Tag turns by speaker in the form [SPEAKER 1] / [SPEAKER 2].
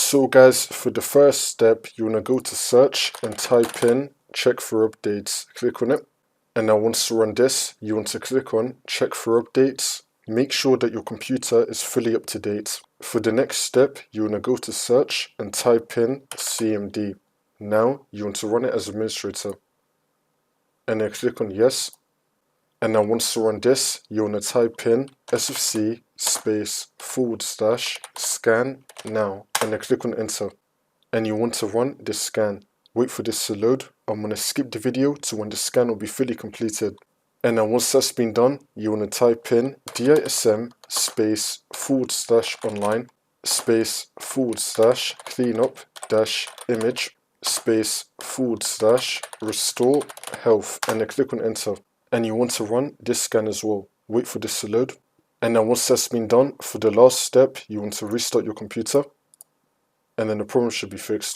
[SPEAKER 1] So guys, for the first step, you want to go to search and type in check for updates. Click on it. And now once you run this, you want to click on check for updates. Make sure that your computer is fully up to date. For the next step, you want to go to search and type in CMD. Now you want to run it as administrator. And then click on yes. And now once you run this, you want to type in sfc /scan now. And then click on enter. And you want to run this scan. Wait for this to load. I'm going to skip the video to when the scan will be fully completed. And now once that's been done, you want to type in DISM /online /cleanup -image /restore health, and then click on enter. And you want to run this scan as well. Wait for this to load. And now once that's been done, for the last step, you want to restart your computer. And then the problem should be fixed.